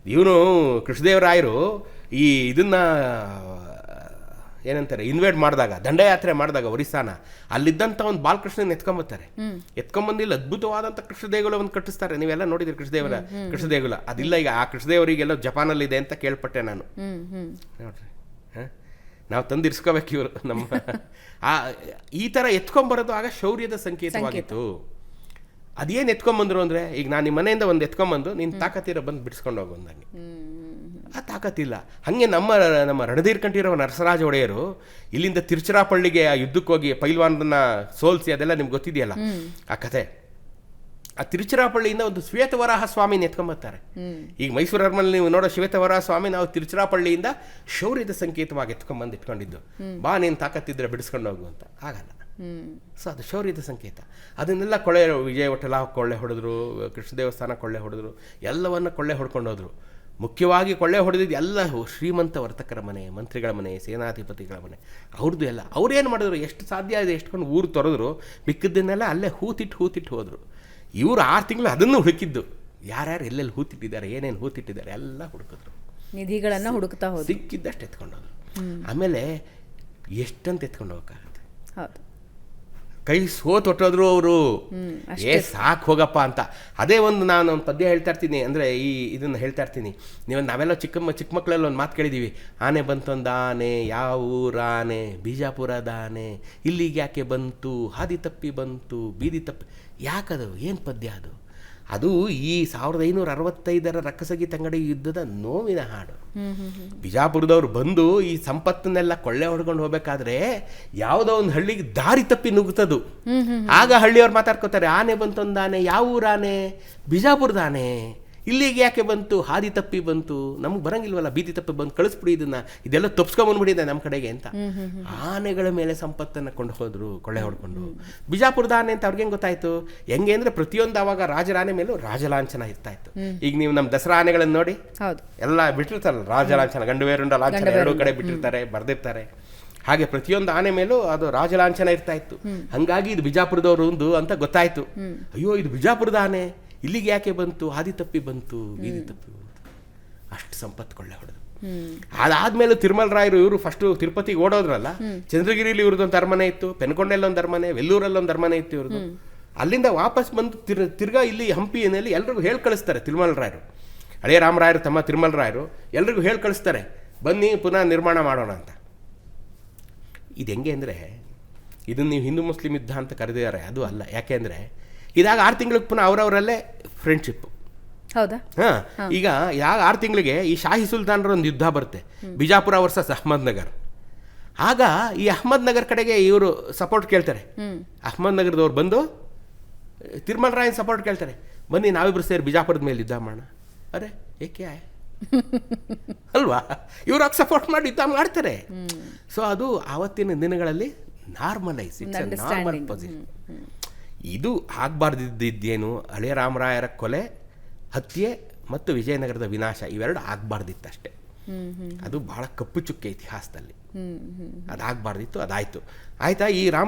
ಇವನು ಕೃಷ್ಣದೇವರಾಯರು ಈ ಇದನ್ನ ಏನಂತಾರೆ ಇನ್ವೈಟ್ ಮಾಡಿದಾಗ, ದಂಡಯಾತ್ರೆ ಮಾಡಿದಾಗ ಒರಿಸ್ಸಾನ, ಅಲ್ಲಿದ್ದಂಥ ಒಂದು ಬಾಲಕೃಷ್ಣನ ಎತ್ಕೊಂಬತ್ತಾರೆ. ಎತ್ಕೊಂಬಂದಿಲ್ಲ ಅದ್ಭುತವಾದಂಥ ಕೃಷ್ಣದೇಗುಲ ಒಂದು ಕಟ್ಟಿಸ್ತಾರೆ. ನೀವೆಲ್ಲ ನೋಡಿದ್ರಿ ಕೃಷ್ಣದೇಗುಲ. ಅದಿಲ್ಲ ಈಗ. ಆ ಕೃಷ್ಣದೇವರಿಗೆಲ್ಲ ಜಪಾನಲ್ಲಿದೆ ಅಂತ ಕೇಳ್ಪಟ್ಟೆ ನಾನು. ನೋಡ್ರಿ, ನಾವು ತಂದಿರಿಸ್ಕೋಬೇಕು ಇವರು ನಮ್ಮ ಈ ಥರ ಎತ್ಕೊಂಬರೋದು ಆಗ ಶೌರ್ಯದ ಸಂಕೇತವಾಗಿತ್ತು. ಅದೇನು ಎತ್ಕೊಂಬಂದ್ರು ಅಂದರೆ, ಈಗ ನಾನು ನಿಮ್ಮ ಮನೆಯಿಂದ ಒಂದು ಎತ್ಕೊಂಬಂದು ನೀನು ತಾಕತ್ತಿರ ಬಂದು ಬಿಡಿಸ್ಕೊಂಡು ಹೋಗು ಅಂದಂಗೆ. ಆ ತಾಕತ್ತಿಲ್ಲ. ಹಾಗೆ ನಮ್ಮ ರಣಧೀರ್ ಕಂಠೀರವ ನರಸರಾಜ ಒಡೆಯರು ಇಲ್ಲಿಂದ ತಿರುಚಿರಾಪಳ್ಳಿಗೆ ಆ ಯುದ್ಧಕ್ಕೆ ಹೋಗಿ ಪೈಲ್ವಾನರನ್ನ ಸೋಲಿಸಿ, ಅದೆಲ್ಲ ನಿಮ್ಗೆ ಗೊತ್ತಿದೆಯಲ್ಲ ಆ ಕಥೆ. ಆ ತಿರುಚಿರಾಪಳ್ಳಿಯಿಂದ ಒಂದು ಶ್ವೇತವರಾಹ ಸ್ವಾಮಿನ ಎತ್ಕೊಂಬತ್ತಾರೆ. ಈಗ ಮೈಸೂರು ಅರಮನೆಯಲ್ಲಿ ನೀವು ನೋಡೋ ಶ್ವೇತವರಾಹ ಸ್ವಾಮಿ ನಾವು ತಿರುಚಿರಾಪಳ್ಳಿಯಿಂದ ಶೌರ್ಯದ ಸಂಕೇತವಾಗಿ ಎತ್ಕೊಂಬಂದು ಇಟ್ಕೊಂಡಿದ್ದು. ಬಾ ನೀನು ತಾಕತ್ತಿದ್ರೆ ಬಿಡಿಸ್ಕೊಂಡು ಹೋಗು ಅಂತ. ಆಗಲ್ಲ. ಸೊ ಅದು ಶೌರ್ಯದ ಸಂಕೇತ. ಅದನ್ನೆಲ್ಲ ವಿಜಯ ಒಟ್ಟಲ ಕೊಳ್ಳೆ ಹೊಡೆದ್ರು, ಕೃಷ್ಣ ದೇವಸ್ಥಾನ ಕೊಳ್ಳೆ ಹೊಡೆದ್ರು, ಎಲ್ಲವನ್ನ ಕೊಳ್ಳೆ ಹೊಡ್ಕೊಂಡು ಹೋದ್ರು. ಮುಖ್ಯವಾಗಿ ಕೊಳ್ಳೆ ಹೊಡೆದಿದ್ದು ಎಲ್ಲ ಶ್ರೀಮಂತ ವರ್ತಕರ ಮನೆ, ಮಂತ್ರಿಗಳ ಮನೆ, ಸೇನಾಧಿಪತಿಗಳ ಮನೆ, ಅವ್ರದ್ದು ಎಲ್ಲ. ಅವ್ರೇನು ಮಾಡಿದ್ರು, ಎಷ್ಟು ಸಾಧ್ಯ ಇದೆ ಎಷ್ಟುಕೊಂಡು ಊರು ತೊರೆದ್ರು, ಮಿಕ್ಕಿದ್ದನ್ನೆಲ್ಲ ಅಲ್ಲೇ ಹೂತಿಟ್ಟು ಹೋದರು. ಇವರು 6 ತಿಂಗಳು ಅದನ್ನು ಹುಡುಕಿದ್ದು. ಯಾರ್ಯಾರು ಎಲ್ಲೆಲ್ಲಿ ಹೂತಿಟ್ಟಿದ್ದಾರೆ, ಏನೇನು ಹೂತಿಟ್ಟಿದ್ದಾರೆ ಎಲ್ಲ ಹುಡುಕಿದ್ರು. ನಿಧಿಗಳನ್ನು ಹುಡುಕ್ತಾ ಹೋದ್ರು. ಸಿಕ್ಕಿದ್ದಷ್ಟು ಎತ್ಕೊಂಡೋದ್ರು. ಆಮೇಲೆ ಎಷ್ಟಂತ ಎತ್ಕೊಂಡು ಹೋಗೋಕ್ಕಾಗತ್ತೆ? ಹೌದು. ಕೈ ಸೋತೊಟ್ಟೋದ್ರು ಅವರು. ಸಾಕು ಹೋಗಪ್ಪ ಅಂತ. ಅದೇ ನಾನು ಒಂದು ಪದ್ಯ ಹೇಳ್ತಾ ಇರ್ತೀನಿ, ಅಂದರೆ ಇದನ್ನು ಹೇಳ್ತಾ ಇರ್ತೀನಿ. ನಾವೆಲ್ಲ ಚಿಕ್ಕ ಮಕ್ಕಳೆಲ್ಲ ಒಂದು ಮಾತು ಕೇಳಿದ್ದೀವಿ. ಆನೆ ಬಂತೊಂದು ಆನೆ, ಯಾವ ಊರಾನೆ, ಬಿಜಾಪುರದ ಆನೆ, ಇಲ್ಲಿಗೆ ಯಾಕೆ ಬಂತು, ಹಾದಿ ತಪ್ಪಿ ಬಂತು, ಬೀದಿ ತಪ್ಪಿ. ಯಾಕದು? ಏನು ಪದ್ಯ ಅದು? ಅದು ಈ 1565 ರಕ್ಕಸಗಿ ತಂಗಡಿ ಯುದ್ಧದ ನೋವಿನ ಹಾಡು. ಬಿಜಾಪುರದವ್ರು ಬಂದು ಈ ಸಂಪತ್ತನ್ನೆಲ್ಲ ಕೊಳ್ಳೆ ಹೊಡ್ಕೊಂಡು ಹೋಗ್ಬೇಕಾದ್ರೆ ಯಾವುದೋ ಒಂದು ಹಳ್ಳಿಗೆ ದಾರಿ ತಪ್ಪಿ ನುಗ್ತದು. ಆಗ ಹಳ್ಳಿಯವ್ರು ಮಾತಾಡ್ಕೋತಾರೆ, ಆನೆ ಬಂತೊಂದು ಆನೆ, ಯಾವ ಊರಾನೆ, ಬಿಜಾಪುರದ ಆನೆ, ಇಲ್ಲಿಗೆ ಯಾಕೆ ಬಂತು, ಹಾದಿ ತಪ್ಪಿ ಬಂತು, ನಮ್ಗೆ ಬರಂಗಿಲ್ವಲ್ಲ, ಬೀದಿ ತಪ್ಪಿ ಬಂದು ಕಳಿಸ್ಬಿಡಿ ಇದೆಲ್ಲ ತಪ್ಸ್ಕೊಂಬಂದ್ಬಿಟ್ಟಿದೆ ನಮ್ಮ ಕಡೆಗೆ ಅಂತ. ಆನೆಗಳ ಮೇಲೆ ಸಂಪತ್ತನ್ನು ಕೊಂಡು ಹೋದ್ರು ಕೊಳ್ಳೆ ಹೊಡ್ಕೊಂಡು. ಬಿಜಾಪುರದ ಆನೆ ಅಂತ ಅವ್ರಿಗೇನು ಗೊತ್ತಾಯ್ತು? ಹೆಂಗೆ ಅಂದರೆ ಪ್ರತಿಯೊಂದು ಅವಾಗ ರಾಜರ ಆನೆ ಮೇಲೂ ರಾಜಲಾಂಛನ ಇರ್ತಾ ಇತ್ತು. ಈಗ ನೀವು ನಮ್ಮ ದಸರಾ ಆನೆಗಳನ್ನು ನೋಡಿ, ಎಲ್ಲ ಬಿಟ್ಟಿರ್ತಾರಲ್ಲ ರಾಜಲಾಂಛನ, ಗಂಡುವೇರುಂಡ ಲಾಂಛನ ಎರಡೂ ಕಡೆ ಬಿಟ್ಟಿರ್ತಾರೆ, ಬರ್ದಿರ್ತಾರೆ. ಹಾಗೆ ಪ್ರತಿಯೊಂದು ಆನೆ ಮೇಲೂ ಅದು ರಾಜಲಾಂಛನ ಇರ್ತಾ ಇತ್ತು. ಹಂಗಾಗಿ ಇದು ಬಿಜಾಪುರದವರು ಅಂತ ಗೊತ್ತಾಯ್ತು. ಅಯ್ಯೋ ಇದು ಬಿಜಾಪುರದ ಆನೆ, ಇಲ್ಲಿಗೆ ಯಾಕೆ ಬಂತು, ಹಾದಿ ತಪ್ಪಿ ಬಂತು, ಬೀದಿ ತಪ್ಪಿ ಬಂತು. ಅಷ್ಟು ಸಂಪತ್ತು ಕೊಳ್ಳೆ ಹೊಡೆದು. ಅದಾದ್ಮೇಲೆ ತಿರುಮಲ ರಾಯರು ಇವರು ಫಸ್ಟು ತಿರುಪತಿಗೆ ಓಡೋದ್ರಲ್ಲ, ಚಂದ್ರಗಿರಿಲಿ ಇವ್ರದ್ದೊಂದು ಅರಮನೆ ಇತ್ತು, ಪೆನ್ಕೊಂಡೆಲ್ಲೊಂದು ಅರಮನೆ, ವೆಲ್ಲೂರಲ್ಲೊಂದು ಅರಮನೆ ಇತ್ತು ಇವ್ರದ್ದು. ಅಲ್ಲಿಂದ ವಾಪಸ್ ಬಂದು ತಿರ್ಗಾ ಇಲ್ಲಿ ಹಂಪಿಯಲ್ಲಿ ಎಲ್ರಿಗೂ ಹೇಳಿ ಕಳಿಸ್ತಾರೆ ತಿರುಮಲ ರಾಯರು. ಹಳೆಯ ರಾಮರಾಯರು ತಮ್ಮ ತಿರುಮಲ ರಾಯರು ಎಲ್ರಿಗೂ ಹೇಳಿ ಕಳಿಸ್ತಾರೆ, ಬನ್ನಿ ಪುನಃ ನಿರ್ಮಾಣ ಮಾಡೋಣ ಅಂತ. ಇದು ಹೆಂಗೆ ಅಂದರೆ, ಇದನ್ನು ನೀವು ಹಿಂದೂ ಮುಸ್ಲಿಂ ಯುದ್ಧ ಅಂತ ಕರೆದಿದ್ದಾರೆ, ಅದು ಅಲ್ಲ. ಯಾಕೆ ಅಂದರೆ ಇದಾಗ 6 ತಿಂಗಳಿಗೆ ಪುನಃ ಅವರವರಲ್ಲೇ ಫ್ರೆಂಡ್ಶಿಪ್. ಹೌದಾ? ಈಗ 6 ತಿಂಗಳಿಗೆ ಈ ಶಾಹಿ ಸುಲ್ತಾನರ ಒಂದು ಯುದ್ಧ ಬರುತ್ತೆ, ಬಿಜಾಪುರ ವರ್ಸಸ್ ಅಹ್ಮದ್ ನಗರ್. ಆಗ ಈ ಅಹ್ಮದ್ ನಗರ್ ಕಡೆಗೆ ಇವರು ಸಪೋರ್ಟ್ ಕೇಳ್ತಾರೆ. ಅಹ್ಮದ್ ನಗರದವ್ರು ಬಂದು ತಿರುಮಲ ರಾಯನ್ ಸಪೋರ್ಟ್ ಕೇಳ್ತಾರೆ, ಬನ್ನಿ ನಾವಿಬ್ರು ಸೇರಿ ಬಿಜಾಪುರದ ಮೇಲೆ ಯುದ್ಧ ಮಾಡೋಣ. ಅರೆ ಏಕೆ ಅಲ್ವಾ? ಇವ್ರು ಸಪೋರ್ಟ್ ಮಾಡಿ ಯುದ್ಧ ಮಾಡ್ತಾರೆ. ಸೊ ಅದು ಆವತ್ತಿನ ದಿನಗಳಲ್ಲಿ normalise, it's A normal position. ಇದು ಆಗಬಾರ್ದಿದ್ದೇನು, ಹಳೆಯ ರಾಮರಾಯರ ಕೊಲೆ, ಹತ್ಯೆ ಮತ್ತು ವಿಜಯನಗರದ ವಿನಾಶ ಇವೆರಡು ಆಗಬಾರ್ದಿತ್ತಷ್ಟೇ. ಅದು ಬಹಳ ಕಪ್ಪು ಚುಕ್ಕೆ ಇತಿಹಾಸದಲ್ಲಿ. ಅದಾಗಬಾರ್ದಿತ್ತು, ಅದಾಯಿತು. ಆಯಿತಾ? ಈ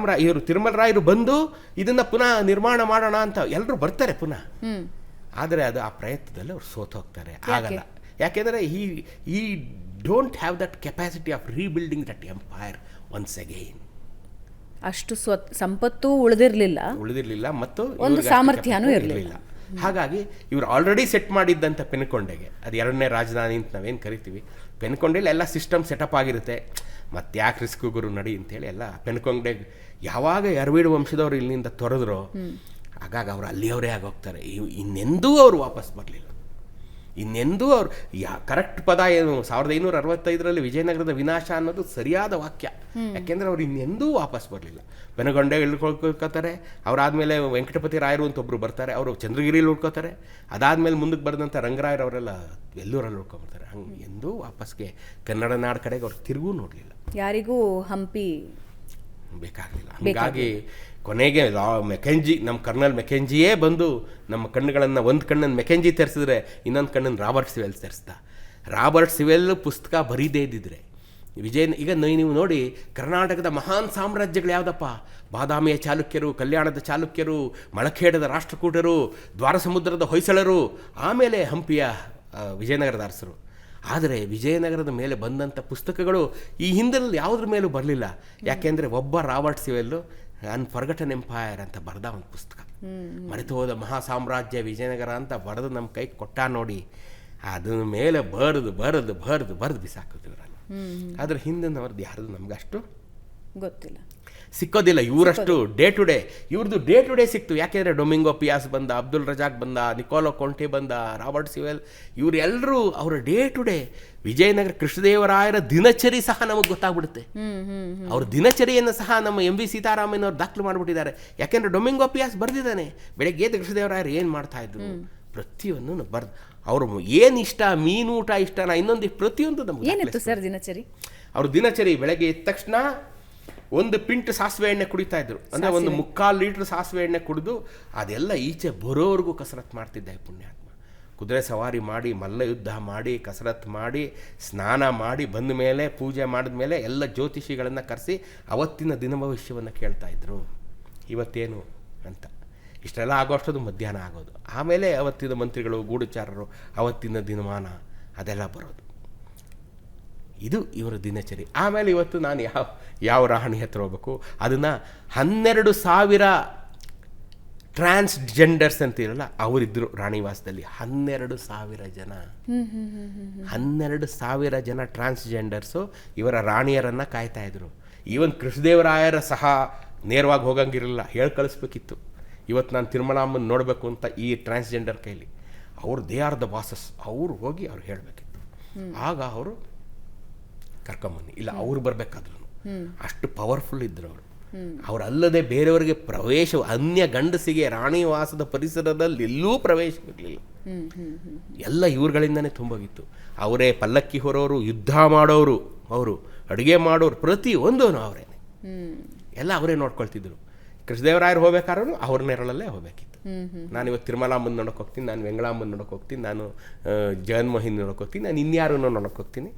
ಇವರು ತಿರುಮಲ ರಾಯರು ಬಂದು ಇದನ್ನು ಪುನಃ ನಿರ್ಮಾಣ ಮಾಡೋಣ ಅಂತ ಎಲ್ಲರೂ ಬರ್ತಾರೆ ಪುನಃ. ಆದರೆ ಅದು ಆ ಪ್ರಯತ್ನದಲ್ಲಿ ಅವ್ರು ಸೋತು ಹೋಗ್ತಾರೆ. ಆಗಲ್ಲ. ಯಾಕೆಂದರೆ ಈ don't have that capacity of rebuilding that empire once again. ಅಷ್ಟು ಸಂಪತ್ತು ಉಳಿದಿರಲಿಲ್ಲ ಮತ್ತು ಒಂದು ಸಾಮರ್ಥ್ಯನೂ ಇರಲಿಲ್ಲ. ಹಾಗಾಗಿ ಇವರು ಆಲ್ರೆಡಿ ಸೆಟ್ ಮಾಡಿದ್ದಂಥ ಪೆನ್ಕೊಂಡೆಗೆ, ಅದು 2ನೇ ರಾಜಧಾನಿ ಅಂತ ನಾವೇನು ಕರಿತೀವಿ, ಪೆನ್ಕೊಂಡೆಯಲ್ಲಿ ಎಲ್ಲ ಸಿಸ್ಟಮ್ ಸೆಟಪ್ ಆಗಿರುತ್ತೆ. ಮತ್ತೆ ಯಾಕೆ ರಿಸ್ಕ್ ಗುರು ನಡಿ ಅಂತೇಳಿ ಎಲ್ಲ ಪೆನ್ಕೊಂಡೆಗೆ ಯಾವಾಗ ಎರವೀಡು ವಂಶದವರು ಇಲ್ಲಿಂದ ತೊರೆದ್ರು, ಆಗಾಗ ಅವರು ಅಲ್ಲಿಯವರೇ ಆಗೋಗ್ತಾರೆ. ಇನ್ನೆಂದೂ ಅವರು ವಾಪಸ್ ಬರಲಿಲ್ಲ. ಇನ್ನೆಂದೂ ಅವ್ರು ಕರೆಕ್ಟ್ ಪದ ಏನು 1565 ವಿಜಯನಗರದ ವಿನಾಶ ಅನ್ನೋದು ಸರಿಯಾದ ವಾಕ್ಯ. ಯಾಕೆಂದರೆ ಅವ್ರು ಇನ್ನೆಂದೂ ವಾಪಸ್ ಬರಲಿಲ್ಲ. ಬೆನಗೊಂಡೆ ಉಳ್ಕೊಳ್ತಾರೆ. ಅವರಾದ್ಮೇಲೆ ವೆಂಕಟಪತಿ ರಾಯರು ಅಂತ ಒಬ್ಬರು ಬರ್ತಾರೆ, ಅವರು ಚಂದ್ರಗಿರಿಯಲ್ಲಿ ಉಳ್ಕೋತಾರೆ. ಅದಾದ್ಮೇಲೆ ಮುಂದಕ್ಕೆ ಬರೆದಂಥ ರಂಗರಾಯರು ಅವರೆಲ್ಲ ವೆಲ್ಲೂರಲ್ಲಿ ಉಳ್ಕೊಂಡ್ಬರ್ತಾರೆ. ಹಂಗೆ ಎಂದೂ ವಾಪಸ್ಗೆ ಕನ್ನಡ ನಾಡು ಕಡೆಗೆ ಅವ್ರು ತಿರುಗೂ ನೋಡಲಿಲ್ಲ. ಯಾರಿಗೂ ಹಂಪಿ ಬೇಕಾಗಲಿಲ್ಲ. ಹಾಗಾಗಿ ಕೊನೆಗೆ ಮೆಕೆಂಜಿ, ನಮ್ಮ ಕರ್ನಲ್ ಮೆಕೆಂಜಿಯೇ ಬಂದು ನಮ್ಮ ಕಣ್ಣುಗಳನ್ನು, ಒಂದು ಕಣ್ಣನ್ನು ಮೆಕೆಂಜಿ ತರಿಸಿದ್ರೆ ಇನ್ನೊಂದು ಕಣ್ಣನ್ನು ರಾಬರ್ಟ್ ಸಿವೆಲ್ ತರಿಸ್ದ. ರಾಬರ್ಟ್ ಸಿವೆಲ್ ಪುಸ್ತಕ ಬರೀದೇ ಇದ್ದಿದ್ರೆ ಈಗ ನೀವು ನೋಡಿ, ಕರ್ನಾಟಕದ ಮಹಾನ್ ಸಾಮ್ರಾಜ್ಯಗಳು ಯಾವುದಪ್ಪ? ಬಾದಾಮಿಯ ಚಾಲುಕ್ಯರು, ಕಲ್ಯಾಣದ ಚಾಲುಕ್ಯರು, ಮಳಖೇಡದ ರಾಷ್ಟ್ರಕೂಟರು, ದ್ವಾರಸಮುದ್ರದ ಹೊಯ್ಸಳರು, ಆಮೇಲೆ ಹಂಪಿಯ ವಿಜಯನಗರದ ಅರಸರು. ಆದರೆ ವಿಜಯನಗರದ ಮೇಲೆ ಬಂದಂಥ ಪುಸ್ತಕಗಳು ಈ ಹಿಂದಿನಲ್ಲಿ ಯಾವುದ್ರ ಮೇಲೂ ಬರಲಿಲ್ಲ. ಯಾಕೆಂದರೆ ಒಬ್ಬ ರಾಬರ್ಟ್ ಸಿವೆಲ್ಲು ಅನ್ಫರ್ಗಟನ್ ಎಂಪೈರ್ ಅಂತ ಬರೆದ ಒಂದು ಪುಸ್ತಕ, ಮರೆತು ಹೋದ ಮಹಾ ಸಾಮ್ರಾಜ್ಯ ವಿಜಯನಗರ ಅಂತ ಬರೆದು ನಮ್ಮ ಕೈ ಕೊಟ್ಟ ನೋಡಿ. ಅದನ್ನ ಮೇಲೆ ಬರೆದು ಬಿಸಾಕಿದ್ರು ನಾನು. ಅದ್ರ ಹಿಂದಿನವ್ರದ್ದು ಯಾರ್ದು ನಮ್ಗೆ ಅಷ್ಟು ಗೊತ್ತಿಲ್ಲ, ಸಿಕ್ಕೋದಿಲ್ಲ. ಇವರಷ್ಟು ಡೇ ಟು ಡೇ ಸಿಕ್ತು. ಯಾಕೆಂದರೆ ಡೊಮಿಂಗೋ ಪಿಯಾಸ್ ಬಂದ, ಅಬ್ದುಲ್ ರಜಾಕ್ ಬಂದ, ನಿಕೋಲೋ ಕೊಂಟೆ ಬಂದ, ರಾಬರ್ಟ್ ಸಿವೆಲ್, ಇವರೆಲ್ಲರೂ ಅವರ ಡೇ ಟು ಡೇ ವಿಜಯನಗರ ಕೃಷ್ಣದೇವರಾಯರ ದಿನಚರಿ ಸಹ ನಮಗೆ ಗೊತ್ತಾಗ್ಬಿಡುತ್ತೆ. ಅವ್ರ ದಿನಚರಿಯನ್ನು ಸಹ ನಮ್ಮ MV ಸೀತಾರಾಮನ್ ಅವ್ರು ದಾಖಲು ಮಾಡಿಬಿಟ್ಟಿದ್ದಾರೆ. ಯಾಕೆಂದರೆ ಡೊಮಿಂಗೋ ಪಿಯಾಸ್ ಬರೆದಿದ್ದಾನೆ, ಬೆಳಗ್ಗೆ ಎದ್ದು ಕೃಷ್ಣದೇವರಾಯರು ಏನು ಮಾಡ್ತಾಯಿದ್ರು ಪ್ರತಿಯೊಂದು ಬರ್ದು. ಅವರು ಏನು ಇಷ್ಟ, ಮೀನೂಟ ಇಷ್ಟನಾ, ಇನ್ನೊಂದು ಪ್ರತಿಯೊಂದು ನಮ್ಗೆ ಏನಿತ್ತು ಸರ್ ದಿನಚರಿ? ಅವ್ರ ದಿನಚರಿ ಬೆಳಗ್ಗೆ ಎದ್ದ ತಕ್ಷಣ 1 ಪಿಂಟ್ ಸಾಸಿವೆ ಎಣ್ಣೆ ಕುಡಿತಾ ಇದ್ರು. ಅಂದರೆ 1/4 ಲೀಟ್ರ್ ಸಾಸಿವೆ ಎಣ್ಣೆ ಕುಡಿದು ಅದೆಲ್ಲ ಈಚೆ ಬರೋವರೆಗೂ ಕಸರತ್ತು ಮಾಡ್ತಿದ್ದೆ ಪುಣ್ಯಾತ್ಮ. ಕುದುರೆ ಸವಾರಿ ಮಾಡಿ, ಮಲ್ಲ ಯುದ್ಧ ಮಾಡಿ, ಕಸರತ್ತು ಮಾಡಿ, ಸ್ನಾನ ಮಾಡಿ ಬಂದ ಮೇಲೆ, ಪೂಜೆ ಮಾಡಿದ ಮೇಲೆ ಎಲ್ಲ ಜ್ಯೋತಿಷಿಗಳನ್ನು ಕರೆಸಿ ಅವತ್ತಿನ ದಿನ ಭವಿಷ್ಯವನ್ನು ಕೇಳ್ತಾಯಿದ್ರು, ಇವತ್ತೇನು ಅಂತ. ಇಷ್ಟೆಲ್ಲ ಆಗೋಷ್ಟದು ಮಧ್ಯಾಹ್ನ ಆಗೋದು. ಆಮೇಲೆ ಅವತ್ತಿನ ಮಂತ್ರಿಗಳು, ಗೂಢಚಾರರು, ಅವತ್ತಿನ ದಿನಮಾನ ಅದೆಲ್ಲ ಬರೋದು. ಇದು ಇವರ ದಿನಚರಿ. ಆಮೇಲೆ ಇವತ್ತು ನಾನು ಯಾವ ರಾಣಿ ಹತ್ರ ಹೋಗ್ಬೇಕು, ಅದನ್ನು 12,000 ಟ್ರಾನ್ಸ್ಜೆಂಡರ್ಸ್ ಅಂತಿರಲ್ಲ ಅವರಿದ್ದರು ರಾಣಿವಾಸದಲ್ಲಿ. 12,000 ಜನ 12,000 ಜನ ಟ್ರಾನ್ಸ್ಜೆಂಡರ್ಸು ಇವರ ರಾಣಿಯರನ್ನು ಕಾಯ್ತಾಯಿದ್ರು. ಈವನ್ ಕೃಷ್ಣದೇವರಾಯರ ಸಹ ನೇರವಾಗಿ ಹೋಗಂಗಿರಲಿಲ್ಲ, ಹೇಳಿ ಕಳಿಸ್ಬೇಕಿತ್ತು. ಇವತ್ತು ನಾನು ತಿರುಮಲಾಮ್ಮನ ನೋಡಬೇಕು ಅಂತ ಈ ಟ್ರಾನ್ಸ್ಜೆಂಡರ್ ಕೈಲಿ, ಅವರು ದೇ ಆರ್ ದ ಬಾಸಸ್, ಅವರು ಹೋಗಿ ಅವ್ರು ಹೇಳಬೇಕಿತ್ತು. ಆಗ ಅವರು ಕರ್ಕೊಂಬನ್ನಿ, ಇಲ್ಲ ಅವ್ರು ಬರಬೇಕಾದ್ರು. ಅಷ್ಟು ಪವರ್ಫುಲ್ ಇದ್ದರು ಅವರು. ಅವರಲ್ಲದೆ ಬೇರೆಯವರಿಗೆ ಪ್ರವೇಶ, ಅನ್ಯ ಗಂಡಸಿಗೆ ರಾಣಿವಾಸದ ಪರಿಸರದಲ್ಲಿ ಎಲ್ಲೂ ಪ್ರವೇಶ ಇರಲಿಲ್ಲ. ಎಲ್ಲ ಇವ್ರುಗಳಿಂದನೇ ತುಂಬೋಗಿತ್ತು. ಅವರೇ ಪಲ್ಲಕ್ಕಿ ಹೊರೋರು, ಯುದ್ಧ ಮಾಡೋರು, ಅವರು ಅಡುಗೆ ಮಾಡೋರು, ಪ್ರತಿಯೊಂದೂ ಅವರೇನೆ, ಎಲ್ಲ ಅವರೇ ನೋಡ್ಕೊಳ್ತಿದ್ರು. ಕೃಷ್ಣದೇವರಾಯರು ಹೋಗ್ಬೇಕಾದ್ರೂ ಅವ್ರ ನೆರಳಲ್ಲೇ ಹೋಗ್ಬೇಕಿತ್ತು. ನಾನು ಇವತ್ತು ತಿರುಮಲಾಮ್ಮನ ನೋಡೋಕೆ ಹೋಗ್ತೀನಿ, ನಾನು ವೆಂಗಳಾಮ್ಮನ ನೋಡೋಕೆ ಹೋಗ್ತೀನಿ, ನಾನು ಜಗನ್ಮೋಹಿನಿ ನೋಡೋಕೆ ಹೋಗ್ತೀನಿ, ನಾನು ಇನ್ಯಾರೂ ನೋಡೋಕೆ ಹೋಗ್ತೀನಿ.